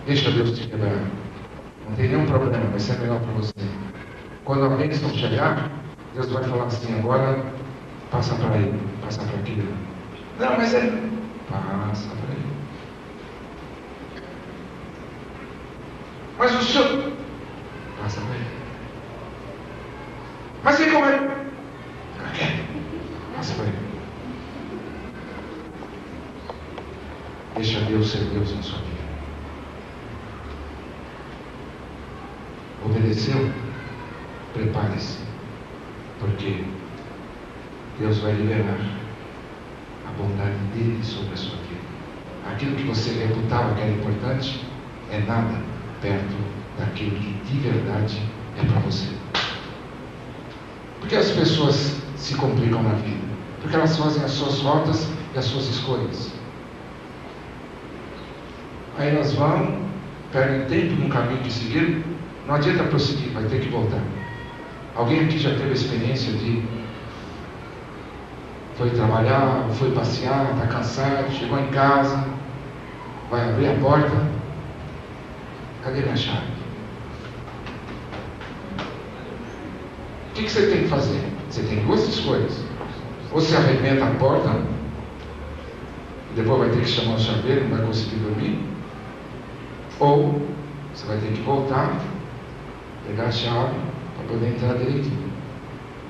Deixa Deus te quebrar. Não tem nenhum problema, vai ser melhor para você. Quando a bênção chegar, Deus vai falar assim: agora passa para ele, passa para aquilo. Não, mas ele passa para ele. Mas o senhor passa para ele. Mas e como é? Fica quieto. Passa para ele. Deixa Deus ser Deus na sua vida. Obedeceu? Prepare-se, porque Deus vai liberar a bondade dele sobre a sua vida. Aquilo que você reputava que era importante é nada perto daquilo que de verdade é para você. Por que as pessoas se complicam na vida? Porque elas fazem as suas rotas e as suas escolhas. Aí elas vão, perdem tempo no caminho que seguiram, não adianta prosseguir, vai ter que voltar. Alguém aqui já teve a experiência de foi trabalhar, foi passear, está cansado, chegou em casa, vai abrir a porta, cadê minha chave? O que você tem que fazer? Você tem duas escolhas. Ou você arrebenta a porta, e depois vai ter que chamar o chaveiro, não vai conseguir dormir. Ou você vai ter que voltar, pegar a chave, para poder entrar direitinho.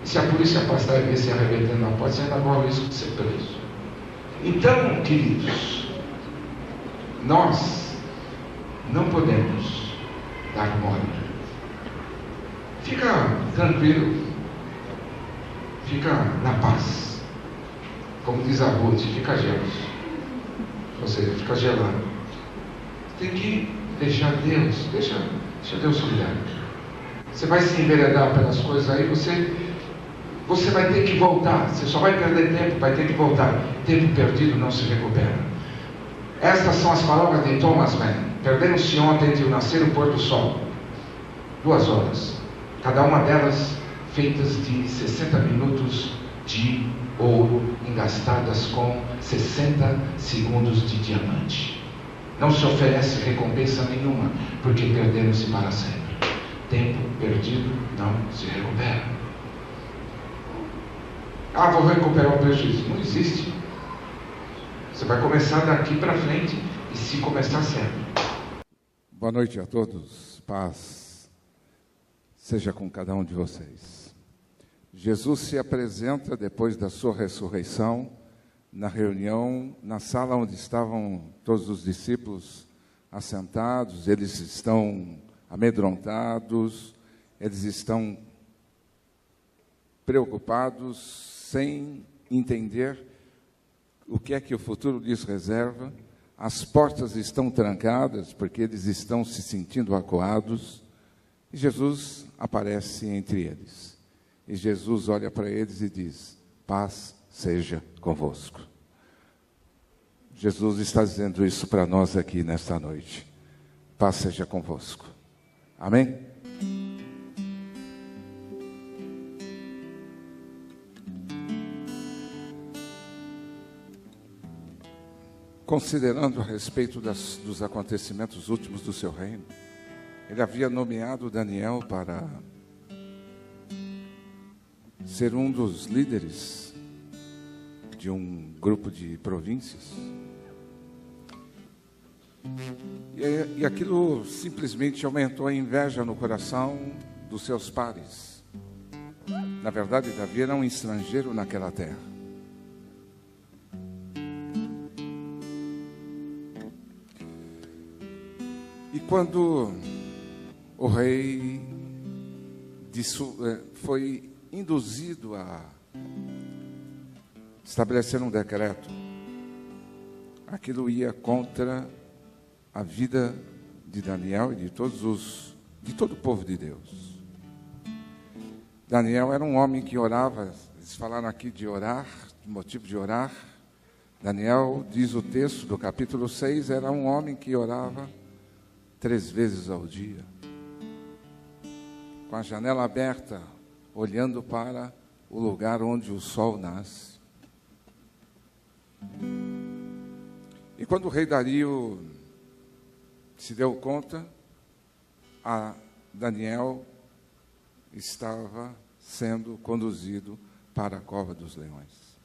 E se a polícia passar e ver você arrebentando a porta, você ainda corre o risco de ser preso. Então, queridos, nós não podemos dar mole. Fica tranquilo, fica na paz. Como diz a Ruth, fica gelos. Ou seja, fica gelado. Tem que deixar Deus, deixa Deus cuidar. Você vai se enveredar pelas coisas aí, você vai ter que voltar. Você só vai perder tempo, vai ter que voltar. Tempo perdido não se recupera. Estas são as palavras de Thomas Mann. Perderam-se ontem entre o nascer e o pôr do sol. 2 horas. Cada uma delas feitas de 60 minutos de ouro, engastadas com 60 segundos de diamante. Não se oferece recompensa nenhuma, porque perderam-se para sempre. Tempo perdido não se recupera. Ah, vou recuperar o prejuízo. Não existe. Você vai começar daqui para frente e se começar certo. Boa noite a todos. Paz seja com cada um de vocês. Jesus se apresenta depois da sua ressurreição na reunião, na sala onde estavam todos os discípulos assentados. Eles estão amedrontados, eles estão preocupados, sem entender o que é que o futuro lhes reserva. As portas estão trancadas porque eles estão se sentindo acuados. E Jesus aparece entre eles. E Jesus olha para eles e diz: paz seja convosco. Jesus está dizendo isso para nós aqui nesta noite. Paz seja convosco. Amém? Considerando a respeito dos acontecimentos últimos do seu reino, ele havia nomeado Daniel para ser um dos líderes de um grupo de províncias. E aquilo simplesmente aumentou a inveja no coração dos seus pares. Na verdade, Davi era um estrangeiro naquela terra. E quando o rei foi induzido a estabelecer um decreto, aquilo ia contra a vida de Daniel e de todo o povo de Deus. Daniel era um homem que orava. Eles falaram aqui de orar, de motivo de orar. Daniel, diz o texto do capítulo 6, era um homem que orava 3 vezes ao dia, com a janela aberta, olhando para o lugar onde o sol nasce. E quando o rei Dario se deu conta, Daniel estava sendo conduzido para a cova dos leões.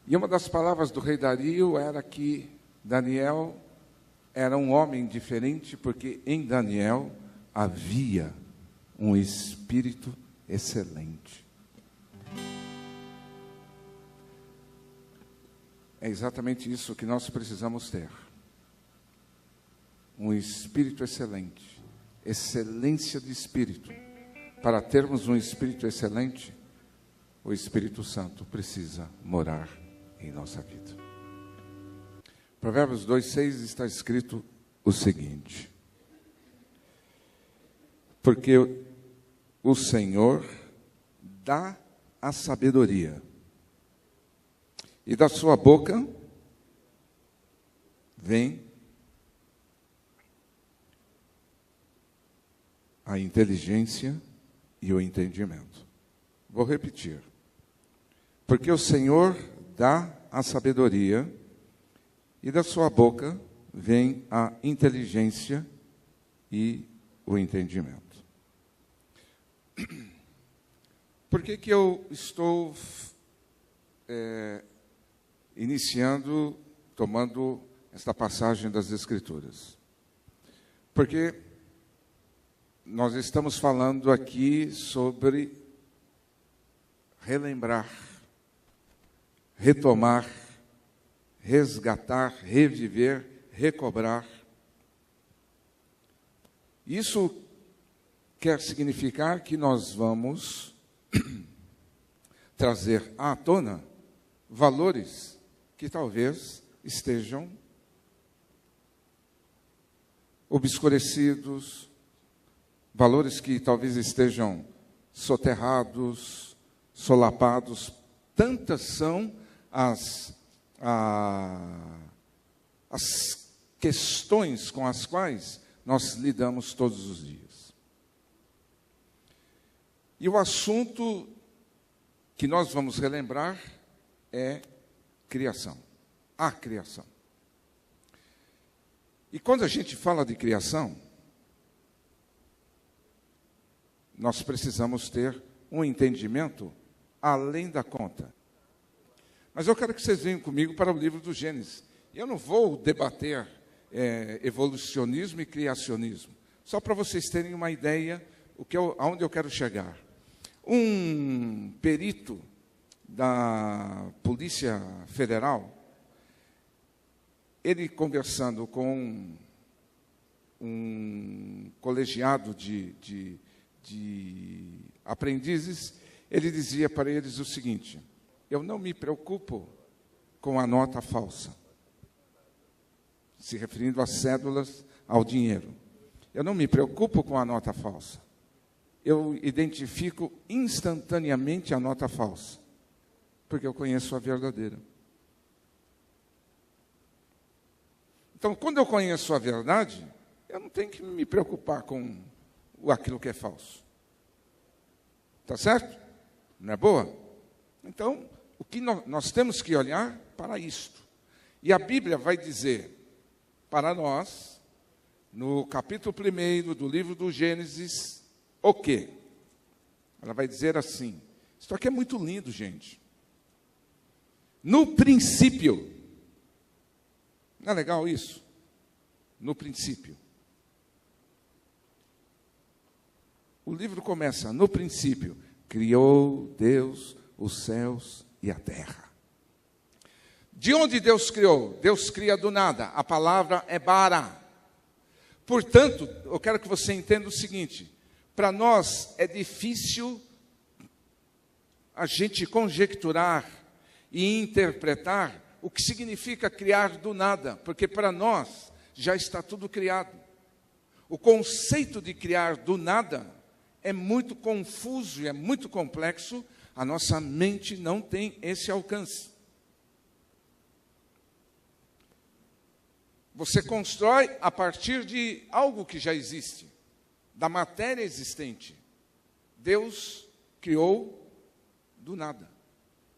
E uma das palavras do rei Dario era que Daniel era um homem diferente, porque em Daniel havia um espírito excelente. É exatamente isso que nós precisamos ter. Um espírito excelente, excelência de espírito. Para termos um espírito excelente, o Espírito Santo precisa morar em nossa vida. Provérbios 2:6 está escrito o seguinte: porque o Senhor dá a sabedoria, e da sua boca vem a inteligência e o entendimento. Vou repetir. Porque o Senhor dá a sabedoria, e da sua boca vem a inteligência e o entendimento. Por que eu estou tomando esta passagem das Escrituras? Porque nós estamos falando aqui sobre relembrar, retomar, resgatar, reviver, recobrar. Isso quer significar que nós vamos trazer à tona valores que talvez estejam obscurecidos, valores que talvez estejam soterrados, solapados. Tantas são as questões com as quais nós lidamos todos os dias. E o assunto que nós vamos relembrar é criação, a criação. E quando a gente fala de criação, nós precisamos ter um entendimento além da conta. Mas eu quero que vocês venham comigo para o livro do Gênesis. Eu não vou debater evolucionismo e criacionismo, só para vocês terem uma ideia aonde eu quero chegar. Um perito da Polícia Federal, ele conversando com um colegiado de aprendizes, ele dizia para eles o seguinte: eu não me preocupo com a nota falsa, se referindo às cédulas, ao dinheiro. Eu não me preocupo com a nota falsa. Eu identifico instantaneamente a nota falsa, porque eu conheço a verdadeira. Então, quando eu conheço a verdade, eu não tenho que me preocupar com aquilo que é falso. Tá certo? Não é boa? Então, o que nós temos que olhar para isto. E a Bíblia vai dizer para nós, no capítulo 1 do livro do Gênesis, o quê? Ela vai dizer assim, isso aqui é muito lindo, gente. No princípio, não é legal isso? No princípio. O livro começa, no princípio, criou Deus os céus e a terra. De onde Deus criou? Deus cria do nada. A palavra é bara. Portanto, eu quero que você entenda o seguinte: para nós é difícil a gente conjecturar e interpretar o que significa criar do nada, porque para nós já está tudo criado. O conceito de criar do nada é muito confuso e é muito complexo, a nossa mente não tem esse alcance. Você constrói a partir de algo que já existe, da matéria existente. Deus criou do nada.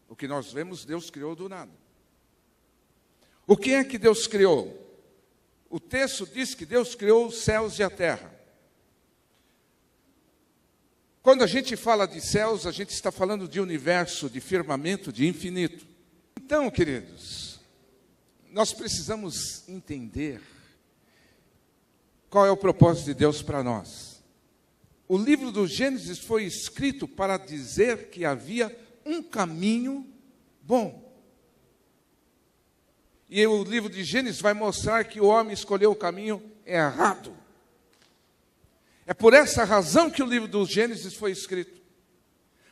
O que nós vemos, Deus criou do nada. O que é que Deus criou? O texto diz que Deus criou os céus e a terra. Quando a gente fala de céus, a gente está falando de universo, de firmamento, de infinito. Então, queridos, nós precisamos entender qual é o propósito de Deus para nós. O livro do Gênesis foi escrito para dizer que havia um caminho bom. E o livro de Gênesis vai mostrar que o homem escolheu o caminho errado. É por essa razão que o livro do Gênesis foi escrito.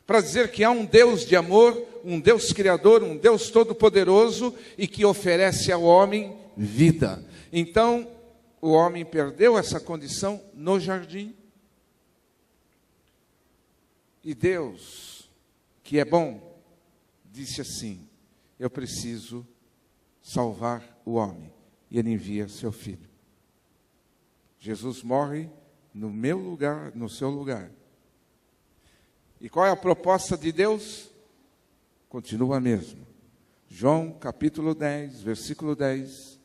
Para dizer que há um Deus de amor, um Deus criador, um Deus todo-poderoso e que oferece ao homem vida. Então, o homem perdeu essa condição no jardim. E Deus, que é bom, disse assim: eu preciso salvar o homem. E ele envia seu filho. Jesus morre no meu lugar, no seu lugar. E qual é a proposta de Deus? Continua a mesma. João capítulo 10, versículo 10.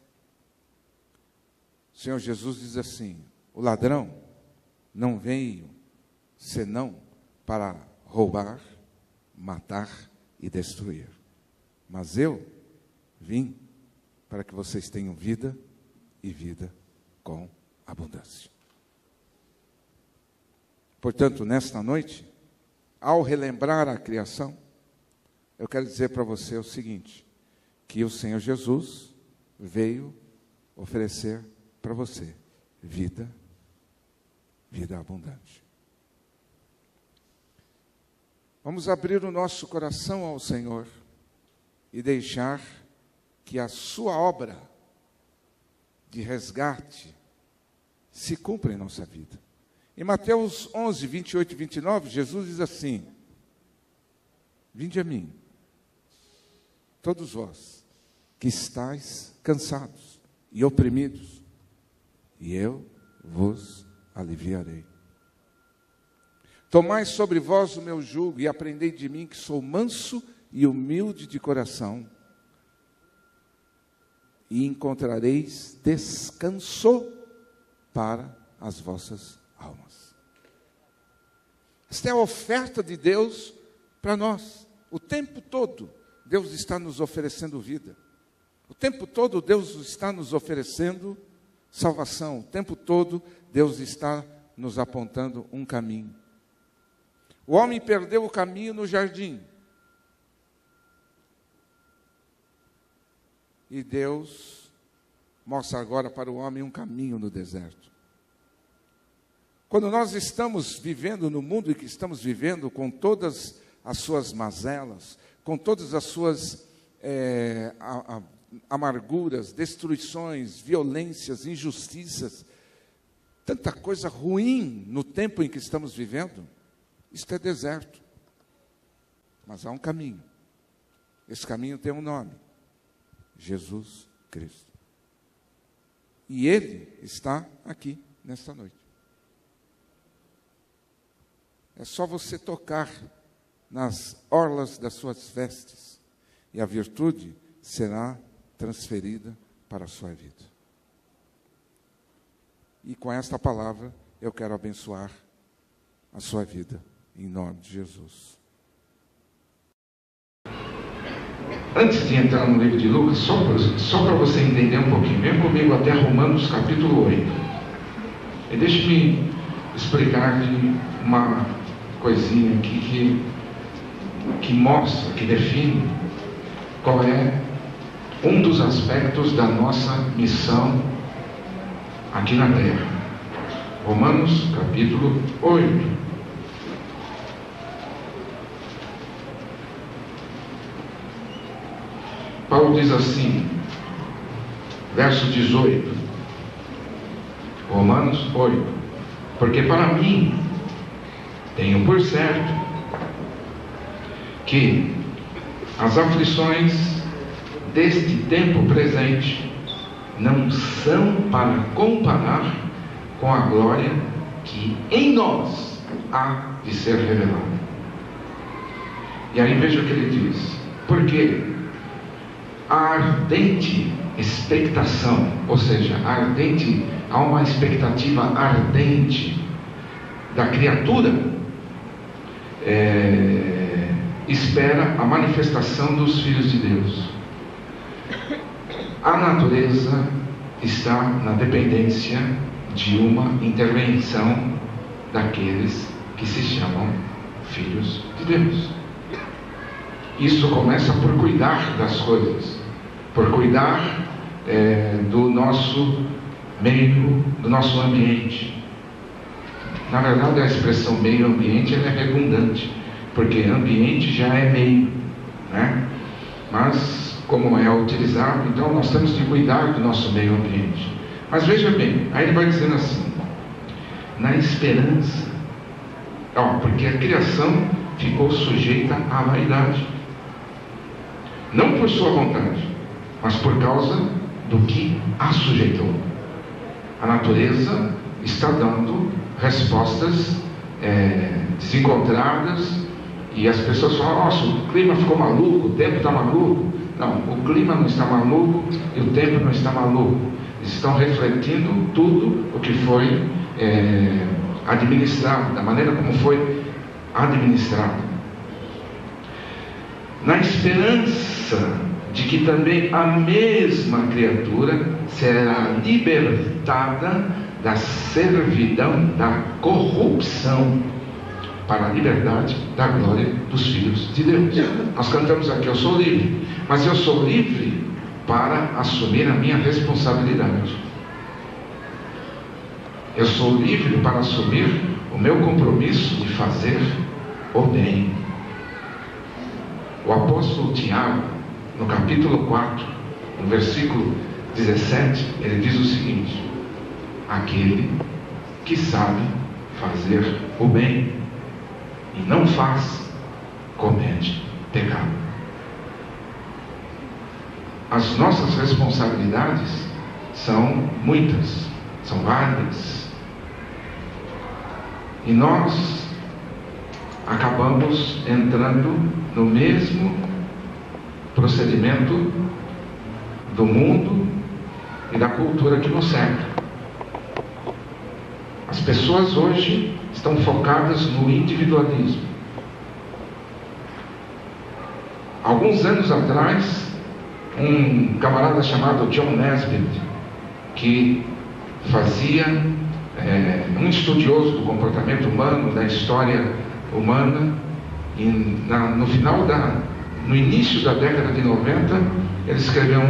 O Senhor Jesus diz assim: o ladrão não veio senão para roubar, matar e destruir. Mas eu vim para que vocês tenham vida e vida com abundância. Portanto, nesta noite, ao relembrar a criação, eu quero dizer para você o seguinte: que o Senhor Jesus veio oferecer para você vida abundante. Vamos abrir o nosso coração ao Senhor e deixar que a sua obra de resgate se cumpra em nossa vida. Em Mateus 11, 28 e 29, Jesus diz assim: vinde a mim, todos vós que estáis cansados e oprimidos, e eu vos aliviarei. Tomai sobre vós o meu jugo e aprendei de mim, que sou manso e humilde de coração, e encontrareis descanso para as vossas almas. Esta é a oferta de Deus para nós. O tempo todo Deus está nos oferecendo vida. O tempo todo Deus está nos oferecendo salvação. O tempo todo Deus está nos apontando um caminho. O homem perdeu o caminho no jardim. E Deus mostra agora para o homem um caminho no deserto. Quando nós estamos vivendo no mundo em que estamos vivendo, com todas as suas mazelas, com todas as suas amarguras, destruições, violências, injustiças, tanta coisa ruim no tempo em que estamos vivendo, isto é deserto. Mas há um caminho. Esse caminho tem um nome: Jesus Cristo. E Ele está aqui nesta noite. É só você tocar nas orlas das suas vestes e a virtude será transferida para a sua vida. E com esta palavra eu quero abençoar a sua vida, em nome de Jesus. Antes de entrar no livro de Lucas, só para você entender um pouquinho, vem comigo até Romanos capítulo 8. E deixe-me explicar-lhe uma coisinha aqui que mostra, que define qual é um dos aspectos da nossa missão aqui na Terra. Romanos capítulo 8. Paulo diz assim, verso 18, Romanos 8: porque para mim tenho por certo que as aflições deste tempo presente não são para comparar com a glória que em nós há de ser revelada. E aí veja o que ele diz: porque a ardente expectação, ou seja, ardente, há uma expectativa ardente da criatura, espera a manifestação dos filhos de Deus. A natureza está na dependência de uma intervenção daqueles que se chamam filhos de Deus. Isso começa por cuidar das coisas, por cuidar do nosso meio, do nosso ambiente. Na verdade, a expressão meio ambiente ela é redundante, porque ambiente já é meio, né? Mas como é utilizado, então nós temos de cuidar do nosso meio ambiente. Mas veja bem, aí ele vai dizendo assim, na esperança, porque a criação ficou sujeita à vaidade, não por sua vontade, mas por causa do que a sujeitou. A natureza está dando respostas desencontradas, e as pessoas falam: nossa, o clima ficou maluco, o tempo está maluco. Não, o clima não está maluco e o tempo não está maluco. Eles estão refletindo tudo o que foi administrado, da maneira como foi administrado. Na esperança de que também a mesma criatura será libertada da servidão, da corrupção, para a liberdade da glória dos filhos de Deus. Nós cantamos aqui: eu sou livre, mas eu sou livre para assumir a minha responsabilidade. Eu sou livre para assumir o meu compromisso de fazer o bem. O apóstolo Tiago, no capítulo 4, no versículo 17, ele diz o seguinte: aquele que sabe fazer o bem e não faz, comete pecado. As nossas responsabilidades são muitas, são várias, e nós acabamos entrando no mesmo procedimento do mundo e da cultura que nos cerca. As pessoas hoje estão focadas no individualismo. Alguns anos atrás, um camarada chamado John Nesbitt, que fazia um estudioso do comportamento humano, da história humana, e no início da década de 90, ele escreveu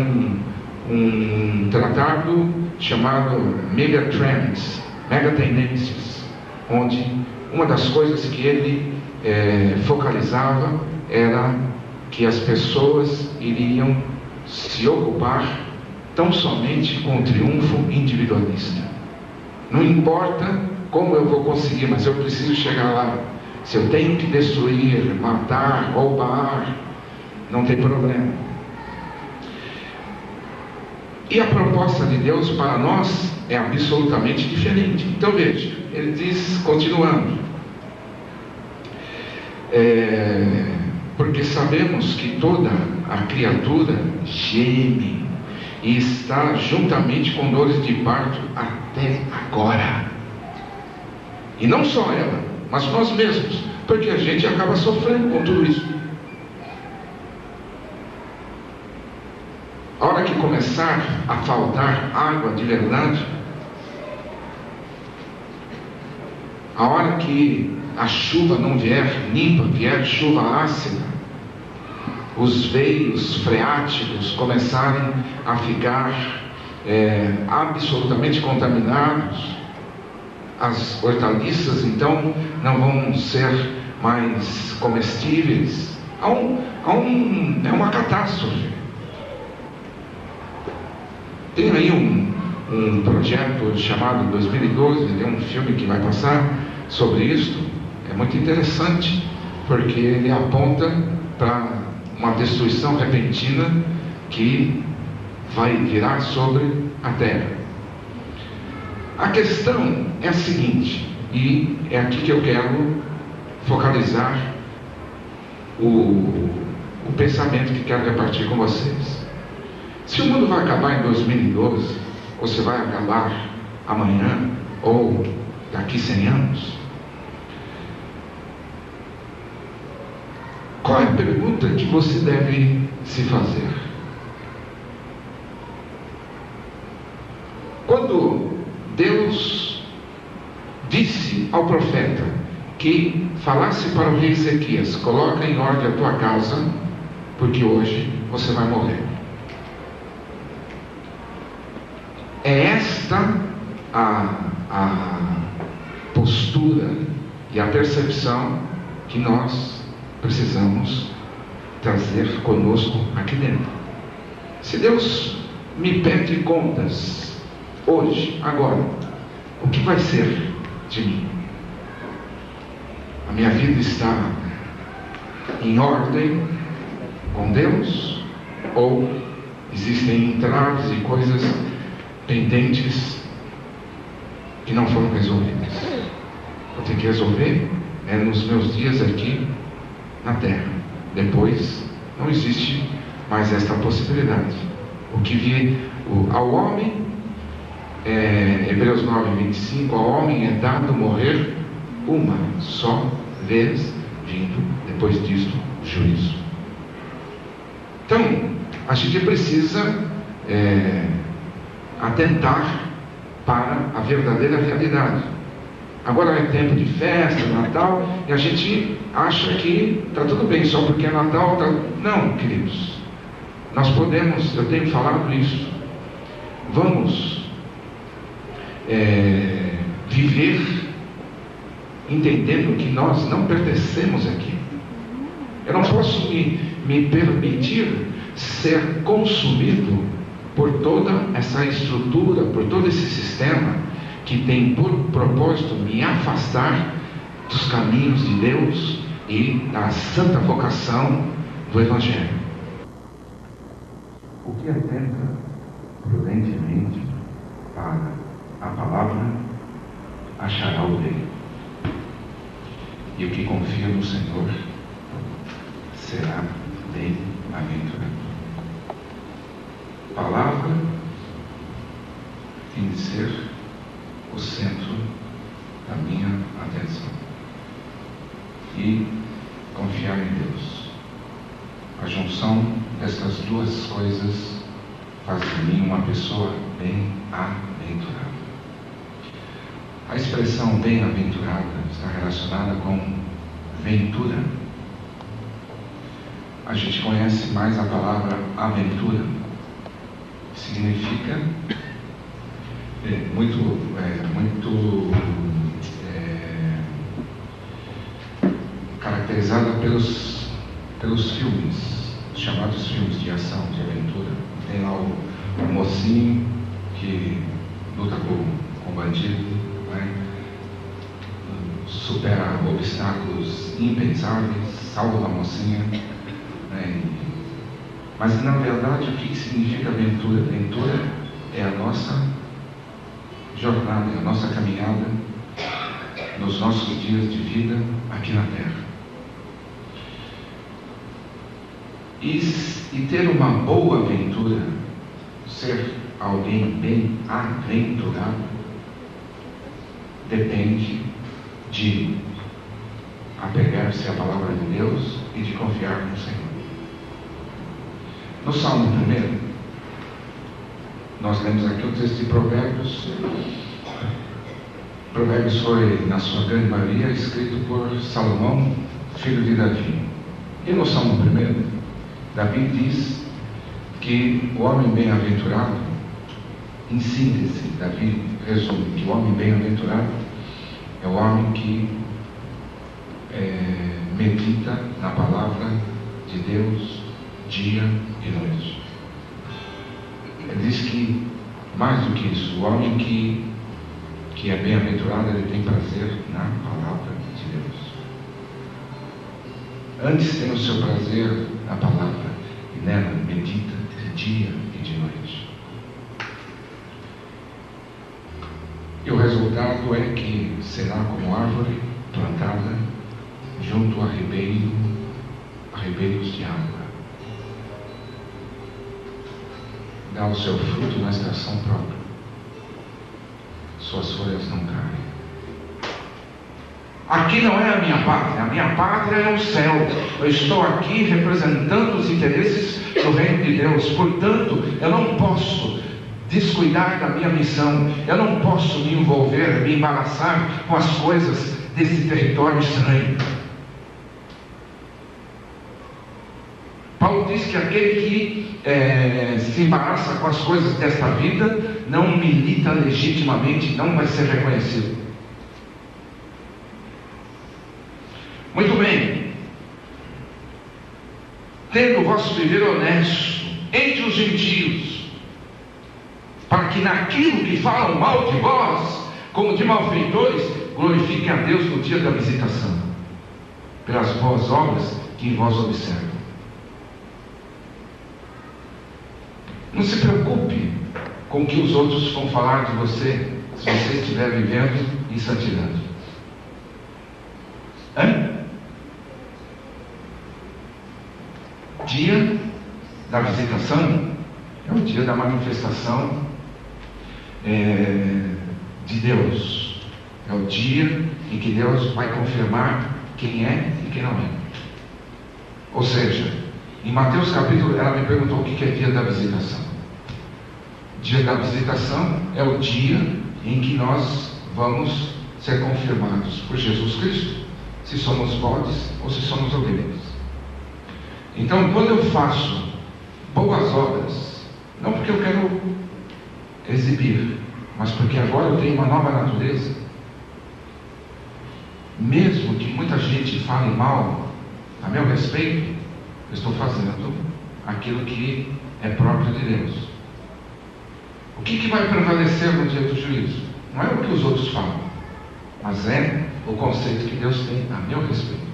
um tratado chamado Megatrends, Megatendências, onde uma das coisas que ele focalizava era que as pessoas iriam se ocupar tão somente com o triunfo individualista. Não importa como eu vou conseguir, mas eu preciso chegar lá. Se eu tenho que destruir, matar, roubar, não tem problema. E a proposta de Deus para nós é absolutamente diferente. Então veja, ele diz, continuando, porque sabemos que toda a criatura geme e está juntamente com dores de parto até agora. E não só ela, mas nós mesmos, porque a gente acaba sofrendo com tudo isso. A hora que começar a faltar água de verdade, a hora que a chuva não vier limpa, vier chuva ácida, os veios freáticos começarem a ficar absolutamente contaminados, as hortaliças então não vão ser mais comestíveis, é uma catástrofe. Tem aí um projeto chamado 2012, tem um filme que vai passar sobre isso. É muito interessante, porque ele aponta para uma destruição repentina que vai virar sobre a terra. A questão é a seguinte, e é aqui que eu quero focalizar o pensamento que quero repartir com vocês. Se o mundo vai acabar em 2012, ou se vai acabar amanhã, ou daqui 100 anos, qual é a pergunta que você deve se fazer? Quando Deus disse ao profeta que falasse para o rei Ezequias: coloca em ordem a tua casa, porque hoje você vai morrer. É esta a postura e a percepção que nós precisamos trazer conosco aqui dentro. Se Deus me pede contas hoje, agora, o que vai ser de mim? A minha vida está em ordem com Deus? Ou existem entraves e coisas pendentes que não foram resolvidas? Eu tenho que resolver nos meus dias aqui na terra. Depois não existe mais esta possibilidade. O que vier ao homem, Hebreus 9:25, ao homem é dado morrer uma só vez, vindo depois disto o juízo. Então a gente precisa atentar para a verdadeira realidade. Agora é tempo de festa, Natal, e a gente acha que está tudo bem só porque é Natal. Não, queridos, nós podemos, eu tenho falado isso, vamos viver entendendo que nós não pertencemos aqui. Eu não posso me permitir ser consumido por toda essa estrutura, por todo esse sistema que tem por propósito me afastar dos caminhos de Deus e da santa vocação do Evangelho. O que atenta prudentemente para a palavra achará o bem, e o que confia no Senhor será bem-aventurado. Palavra tem de ser o centro da minha atenção, e confiar em Deus. A junção dessas duas coisas faz de mim uma pessoa bem-aventurada. A expressão bem-aventurada está relacionada com ventura. A gente conhece mais a palavra aventura, que significa muito caracterizada pelos filmes, chamados filmes de ação, de aventura. Tem lá o mocinho que luta com o bandido, né? Supera obstáculos impensáveis, salva a mocinha, né? Mas na verdade, o que significa aventura? Aventura é a nossa jornada, é a nossa caminhada nos nossos dias de vida aqui na Terra. E ter uma boa aventura, ser alguém bem-aventurado, depende de apegar-se à palavra de Deus e de confiar no Senhor. No Salmo 1, nós lemos aqui o texto de Provérbios. Provérbios foi, na sua grande maioria, escrito por Salomão, filho de Davi. E no Salmo 1, Davi diz que o homem bem-aventurado, em síntese, Davi resume que o homem bem-aventurado é o homem que medita na palavra de Deus dia e noite. Ele diz que, mais do que isso, o homem que é bem-aventurado, ele tem prazer na palavra de Deus. Antes tem o seu prazer na palavra, e nela medita de dia e de noite. E o resultado é que será como árvore plantada junto a ribeiros de água. dá o seu fruto na estação própria. Suas folhas não caem. Aqui não é a minha pátria é o céu. Eu estou aqui representando os interesses do reino de Deus. Portanto, eu não posso descuidar da minha missão. Eu não posso me envolver, me embaraçar com as coisas desse território estranho. Paulo diz que aquele que se embaraça com as coisas desta vida não milita legitimamente, não vai ser reconhecido. Muito bem. Tendo o vosso viver honesto entre os gentios, para que naquilo que falam mal de vós, como de malfeitores, glorifiquem a Deus no dia da visitação, pelas boas obras que em vós observam. Não se preocupe com o que os outros vão falar de você, se você estiver vivendo em santidade. Dia da visitação é o dia da manifestação de Deus. É o dia em que Deus vai confirmar quem é e quem não é. Ou seja, em Mateus capítulo, ela me perguntou o que é dia da visitação. Dia da visitação é o dia em que nós vamos ser confirmados por Jesus Cristo, se somos bodes ou se somos ovelhas. Então, quando eu faço boas obras, não porque eu quero exibir, mas porque agora eu tenho uma nova natureza, mesmo que muita gente fale mal a meu respeito, eu estou fazendo aquilo que é próprio de Deus. O que vai prevalecer no dia do juízo? Não é o que os outros falam, mas é o conceito que Deus tem a meu respeito.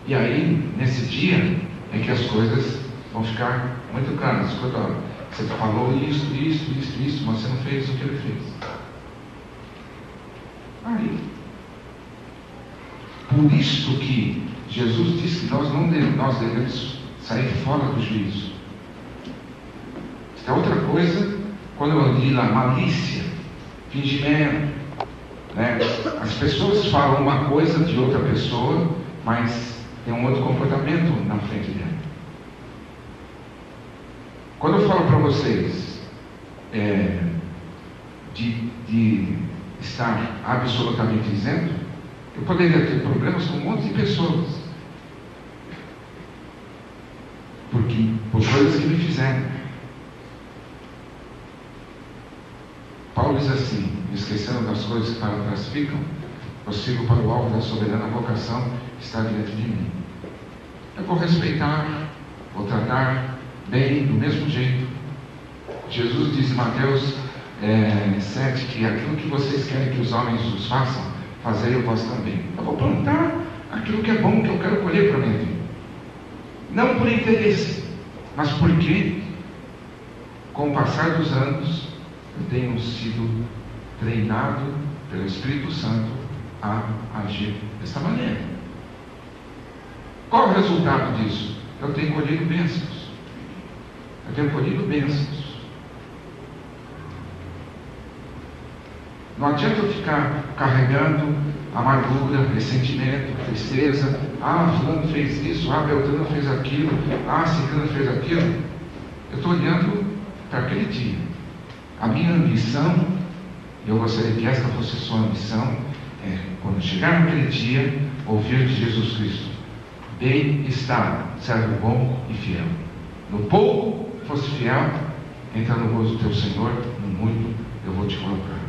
E aí, nesse dia, é que as coisas vão ficar muito claras. Escuta, você falou isso, mas você não fez o que ele fez. Aí, por isso que Jesus disse que nós devemos sair fora do juízo. Isso é outra coisa, quando eu li lá, malícia, fingimento, né? As pessoas falam uma coisa de outra pessoa, mas tem um outro comportamento na frente dela. Quando eu falo para vocês de estar absolutamente isento, eu poderia ter problemas com um monte de pessoas, por coisas que me fizeram. Paulo diz assim: esquecendo das coisas que para trás ficam, prossigo para o alvo da soberana vocação que está diante de mim. Eu vou respeitar, vou tratar bem, do mesmo jeito. Jesus diz em Mateus 7 que aquilo que vocês querem que os homens os façam, fazei eu vós também. Eu vou plantar aquilo que é bom, que eu quero colher para minha vida. Não por interesse, mas porque, com o passar dos anos, eu tenho sido treinado pelo Espírito Santo a agir dessa maneira. Qual o resultado disso? Eu tenho colhido bênçãos. Eu tenho colhido bênçãos. Não adianta eu ficar carregando amargura, ressentimento, tristeza. Fulano fez isso, Beltrano fez aquilo, Ciclano fez aquilo. Eu estou olhando para aquele dia. A minha ambição, eu gostaria que esta fosse a sua ambição, quando chegar naquele dia, ouvir de Jesus Cristo: bem está, servo bom e fiel. No pouco fosse fiel, entra no gozo do teu Senhor, no muito eu vou te colocar.